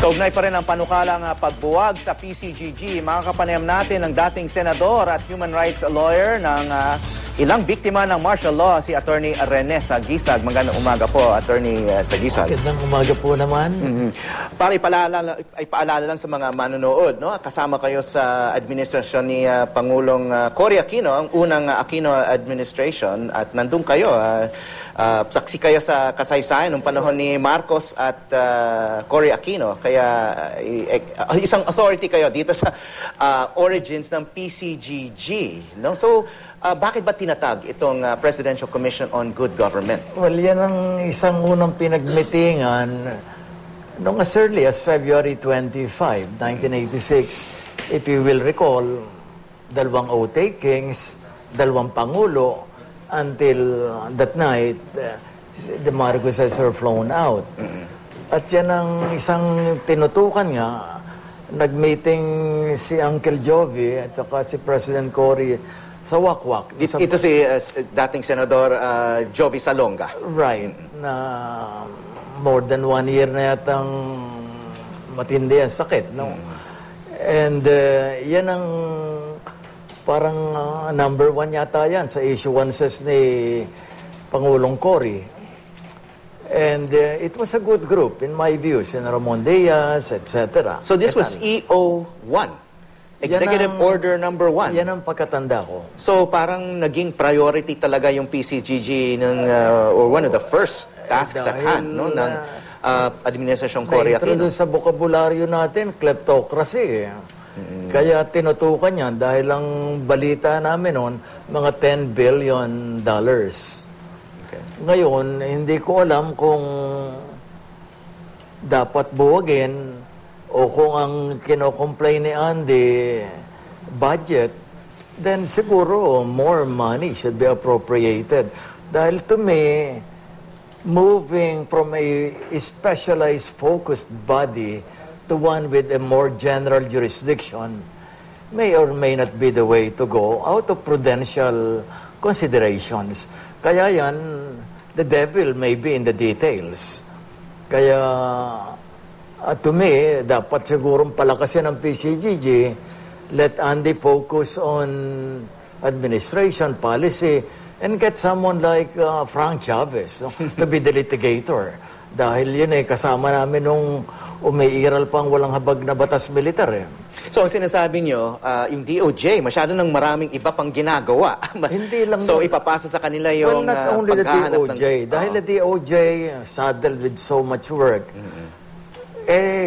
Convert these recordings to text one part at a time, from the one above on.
Kaugnay pa rin ang panukalang pagbuwag sa PCGG. Makakapanayam natin ang dating senador at human rights lawyer ng ilang biktima ng martial law, si Attorney Rene Sagisag. Magandang umaga po, Attorney Sagisag. Magandang umaga po naman. Para ipaalala lang sa mga manonood, no? Kasama kayo sa administrasyon ni Pangulong Cory Aquino, ang unang Aquino administration, at nandun kayo. Saksi kayo sa kasaysayan ng panahon ni Marcos at Cory Aquino. Kaya isang authority kayo dito sa origins ng PCGG. No? So, bakit ba tinatag itong Presidential Commission on Good Government? Well, yan ang isang unang pinagmitingan noong as early as February 25, 1986. If you will recall, dalawang O-takings, dalawang Pangulo, until that night, the Marcoses were flown out. At yan ang isang tinutukan nga. Nag-meeting si Uncle Jovi at saka si President Cory sa Wakwak. Ito si dating Senador Jovi Salonga. Right. Na more than 1 year na yatang matindi ang sakit. No? And yan ang parang number 1 yata yan sa issuances ni Pangulong Cory. And it was a good group, in my view. Senator Ramon Diaz, etc. So this was EO1, Executive Order number 1. Yan ang pagkatanda ko. So parang naging priority talaga yung PCGG ng, or one of the first tasks at hand, no, ng Administrasyong Cory Aquino. Na-introduce sa bokabularyo natin, kleptocracy. Kaya tinutukan yan dahil ang balita namin noon, mga $10 billion. Okay. Ngayon, hindi ko alam kung dapat buwagin o kung ang kino-complain ni Andy budget, then siguro more money should be appropriated. Dahil to me, moving from a specialized, focused body to one with a more general jurisdiction may or may not be the way to go out of prudential considerations. Kaya yan, the devil may be in the details. Kaya, to me, dapat sigurong palakasin ang PCGG, let Andy focus on administration, policy, and get someone like Frank Chavez to be the litigator. Dahil yun kasama namin nung umiiral pang walang habag na batas militar So, ang sinasabi nyo, yung DOJ, masyado ng maraming iba pang ginagawa. Hindi lang so, ipapasa sa kanila yung well, not only the DOJ. Dahil the DOJ saddled with so much work,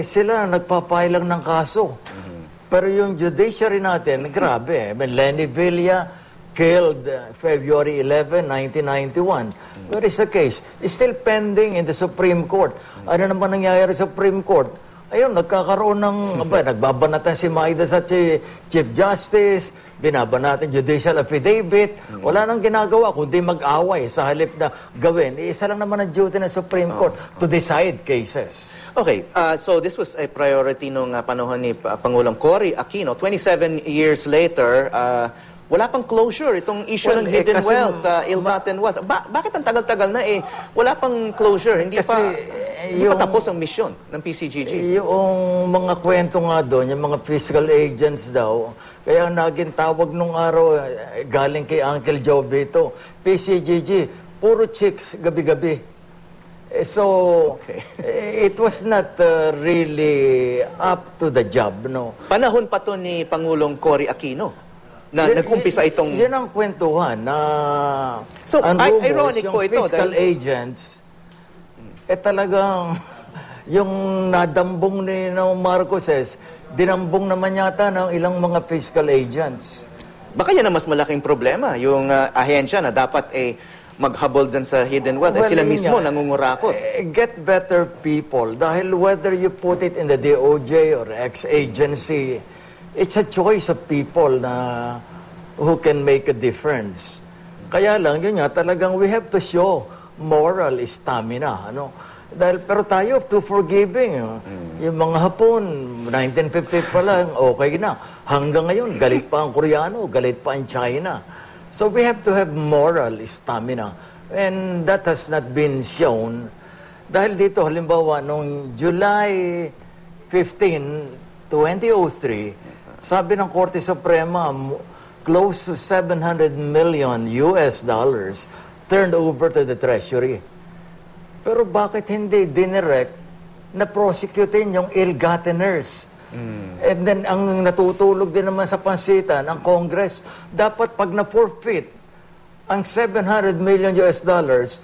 sila nagpapay lang ng kaso. Pero yung judiciary natin, grabe. Lenny Villa killed February 11, 1991. Where is the case? It's still pending in the Supreme Court. Ano naman nangyayari sa Supreme Court? Ayun, nagkakaroon ng, nagbabanatan si Maida sa Chief Justice, binabanatan judicial affidavit, wala nang ginagawa kundi mag-away sa halip na gawin. Isa lang naman ang duty ng Supreme Court to decide cases. Okay, so this was a priority nung panahon ni Pangulong Cory Aquino. 27 years later, wala pang closure itong issue ng hidden wealth, ill-gotten wealth. Bakit ang tagal-tagal na wala pang closure? Hindi pa tapos ang misyon ng PCGG. Yung mga kwento nga doon, yung mga fiscal agents daw, kaya naging tawag nung araw, galing kay Uncle Joe Vito, PCGG, puro chicks gabi-gabi. So, it was not really up to the job, no? Panahon pa to ni Pangulong Cory Aquino na nag-umpisa itong... Yan ang kwentuhan na... So, ironic yung po ito. Fiscal agents, talagang yung nadambong ni Marcoses, dinambong naman yata ng ilang mga fiscal agents. Baka yan ang mas malaking problema, yung ahensya na dapat maghabol dyan sa hidden wealth. Sila mismo nangungurakot. Get better people. Dahil whether you put it in the DOJ or ex-agency, it's a choice of people na who can make a difference. Kaya lang, yun nga, talagang we have to show moral stamina. Ano? Dahil, pero tayo, too forgiving. Yung mga Hapon, 1950 pa lang, okay na. Hanggang ngayon, galit pa ang Koreano, galit pa ang China. So we have to have moral stamina. And that has not been shown. Dahil dito, halimbawa, noong July 2003, sabi ng Korte Suprema, close to 700 million US dollars turned over to the Treasury. Pero bakit hindi dinirect na prosecutin yung ill-gotteners? And then, ang natutulog din naman sa pansitan, ang Congress, dapat pag na-forfeit ang 700 million US dollars,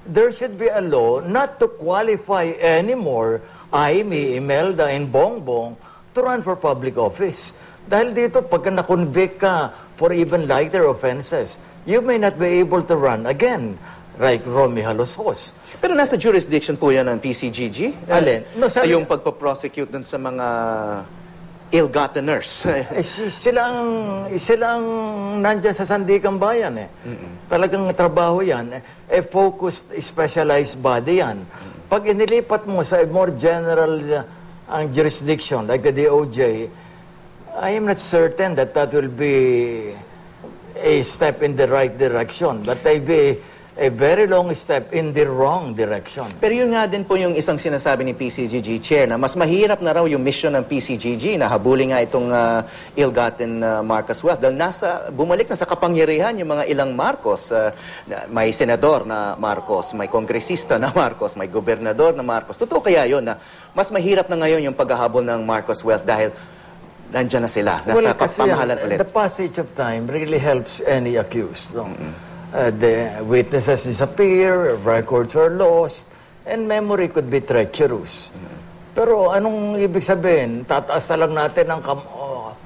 there should be a law not to qualify anymore Amy, Imelda, and Bongbong to run for public office. Dahil dito, pagka na-convict ka for even lighter offenses, you may not be able to run again, like Romy Halosos. Pero nasa jurisdiction po yan ng PCGG? Alin? No, sabi- yung pagpaprosecute dun sa mga ill-gotteners. Sila ang nandyan sa Sandikang Bayan eh. Talagang trabaho yan. Focused, specialized body yan. Pag inilipat mo sa more general ang jurisdiction, like the DOJ, I am not certain that that will be a step in the right direction. But may be a very long step in the wrong direction. Pero yun nga din po yung isang sinasabi ni PCGG Chair na mas mahirap na raw yung mission ng PCGG na habulin nga itong ill-gotten Marcos wealth. Dahil bumalik na sa kapangyarihan yung mga ilang Marcos. May senador na Marcos, may kongresista na Marcos, may gobernador na Marcos. Totoo kaya yun na mas mahirap na ngayon yung paghahabol ng Marcos wealth dahil nandyan na sila, nasa pamahalan ulit. The passage of time really helps any accused. No? The witnesses disappear, records are lost, and memory could be treacherous. Pero anong ibig sabihin? Tataas na lang natin ang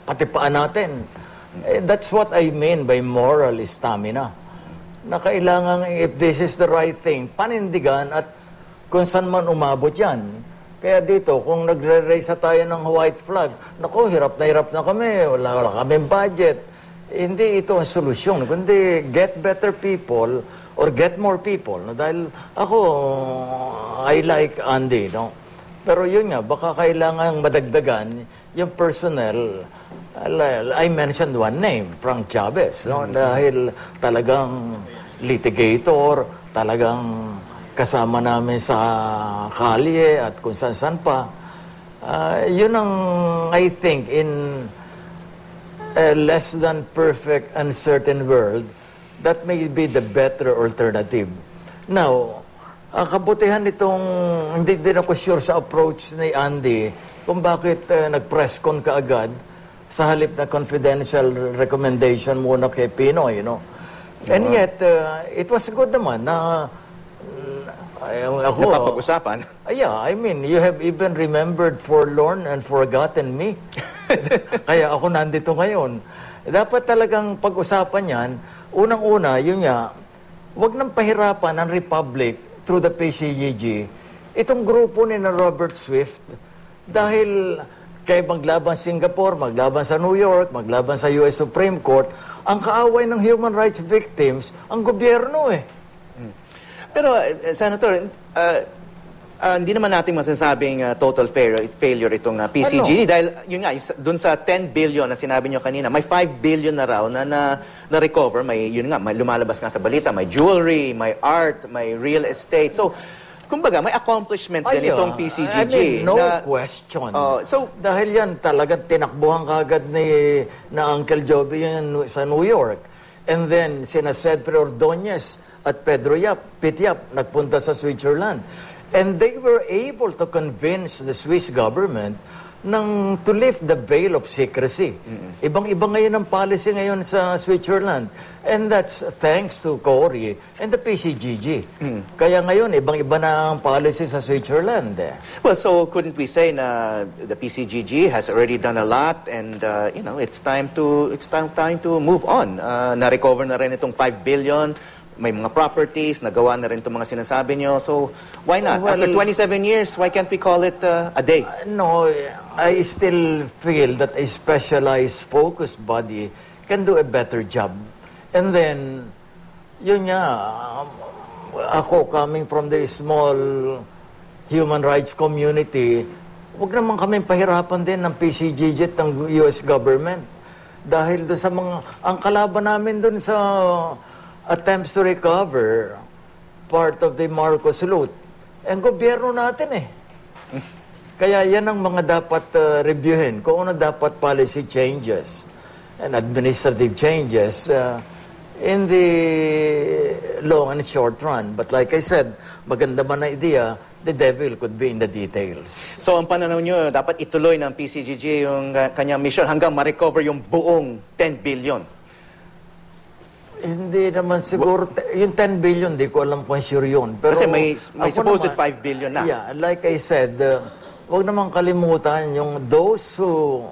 pati paan natin. That's what I mean by moral stamina. Na kailangan, if this is the right thing, panindigan at kung saan man umabot yan. Kaya dito, kung nagre-raise tayo ng white flag, naku, hirap na kami, wala kaming budget. Hindi ito ang solusyon, kundi get better people or get more people. No? Dahil ako, I like Andy, no? Pero yun nga, baka kailangan madagdagan yung personnel. I mentioned one name, Frank Chavez, no? Dahil talagang litigator, talagang kasama namin sa kalye at kung saan pa. Yun ang, I think, in a less than perfect, uncertain world, that may be the better alternative. Now, ang kabutihan nitong, hindi din ako sure sa approach ni Andy, kung bakit nag-press con ka agad sa halip na confidential recommendation muna kay Pinoy, you know. And yet, it was good naman na ako, napapag-usapan. Yeah, I mean, you have even remembered forlorn and forgotten me. Kaya ako nandito ngayon. Dapat talagang pag-usapan yan. Unang-una, yun nga, huwag nang pahirapan ang Republic through the PCGG itong grupo ni na Robert Swift dahil kay maglaban Singapore, maglaban sa New York, maglaban sa US Supreme Court, ang kaaway ng human rights victims, ang gobyerno eh. Pero, Senator, hindi naman natin masasabing total failure itong PCG. Dahil, yun nga, dun sa 10 billion na sinabi nyo kanina, may 5 billion na raw na recover. May, yun nga, may lumalabas nga sa balita, may jewelry, may art, may real estate. So, kumbaga, may accomplishment din itong PCGG. I mean, no question. Dahil yan, talagang tinakbuhan kagad na Uncle Joby yun sa New York. And then, sina Cedre Ordonez at Pedro Pitt Yap nagpunta sa Switzerland. And they were able to convince the Swiss government to lift the veil of secrecy. Ibang-iba ngayon ang policy ngayon sa Switzerland. And that's thanks to Cory and the PCGG. Kaya ngayon, ibang-iba na ang policy sa Switzerland. Well, so couldn't we say na the PCGG has already done a lot and it's time to move on. Na-recover na rin itong 5 billion. May mga properties, nagawa na rin itong mga sinasabi nyo. So, why not? Well, after 27 years, why can't we call it a day? No, I still feel that a specialized, focused body can do a better job. And then, yun nga, ako coming from the small human rights community, huwag naman kami pahirapan din ng PCGG at ng US government. Dahil doon sa ang kalaban namin doon sa attempts to recover part of the Marcos loot. Ang gobyerno natin eh. Kaya yan ang mga dapat reviewin. Kung ano dapat policy changes and administrative changes in the long and short run. But like I said, maganda man na idea, the devil could be in the details. So ang pananaw nyo, dapat ituloy ng PCGG yung kanyang mission hanggang ma-recover yung buong 10 billion. Hindi naman siguro, yung 10 billion, di ko alam kung sure yun. Pero Kasi may ako supposed naman, 5 billion na. Yeah, like I said, huwag naman kalimutan yung those who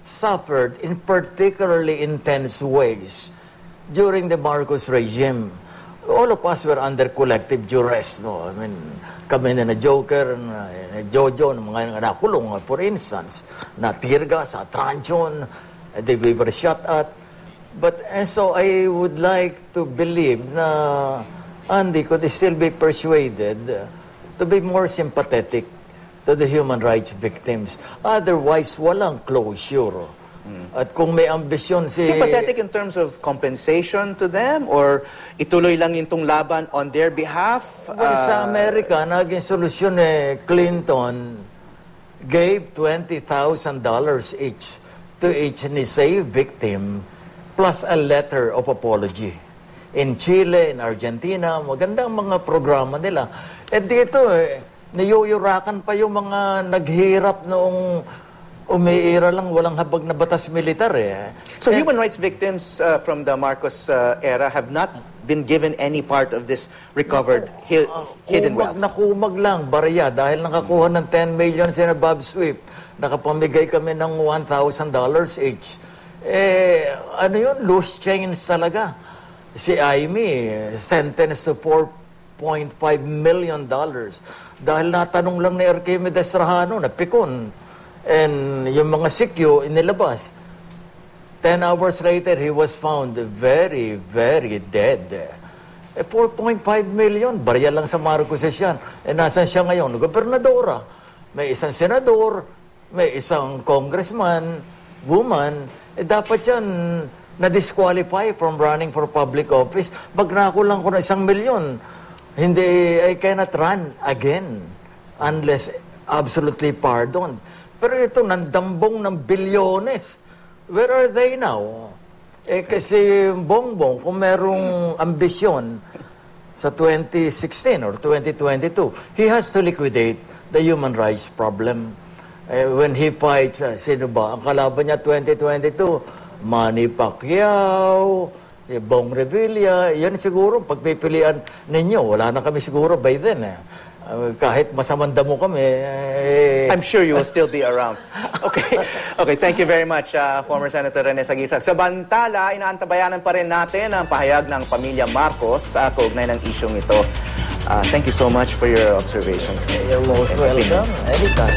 suffered in particularly intense ways during the Marcos regime. All of us were under collective duress. No? I mean, kami na Joker, na Jojo, na mga nakulong, for instance, na Tirga, sa Tranchon, they were shot at. But, and so I would like to believe na Andy could still be persuaded to be more sympathetic to the human rights victims. Otherwise, walang closure. At kung may ambisyon si... Sympathetic in terms of compensation to them or ituloy lang itong laban on their behalf? Well, sa Amerika, naging solusyon Clinton gave $20,000 each to each NISA victim plus a letter of apology. In Chile, in Argentina, magandang mga programa nila. Eh dito, niyuyurakan pa yung mga naghirap noong umiira lang, walang habag na batas militar So human rights victims from the Marcos era have not been given any part of this recovered hidden wealth? Nakumag lang, barya, dahil nakakuha ng 10 million sina Bob Swift, nakapamigay kami ng $1,000 each. Ano yun? Loose change talaga. Si Amy, sentenced to $4.5 million dahil natanong lang ni Archimedes Rahano na pikon. And yung mga sikyo, inilabas. 10 hours later, he was found very, very dead. 4.5 million, barya lang sa Marcos yan. Nasan siya ngayon? Gobernadora. May isang senador, may isang congressman, woman. Dapat yan na-disqualify from running for public office. Pag nakulang ko na 1 milyon, hindi, I cannot run again unless absolutely pardoned. Pero ito, nandambong ng bilyones. Where are they now? Kasi Bongbong, kung merong ambisyon sa 2016 or 2022, he has to liquidate the human rights problem. When he fights, sino ba? Ang kalaban niya 2022, Manny Pacquiao, Bong Revilla, yan siguro, pagpipilian ninyo, wala na kami siguro by then. Kahit masamang damo kami. I'm sure you will still be around. Okay, okay. Thank you very much, former Senator Rene Saguisa. Sa bantala, inaantabayanan pa rin natin ang pahayag ng pamilya Marcos kaugnay ng isyong ito. Thank you so much for your observations. You're most welcome. Anytime.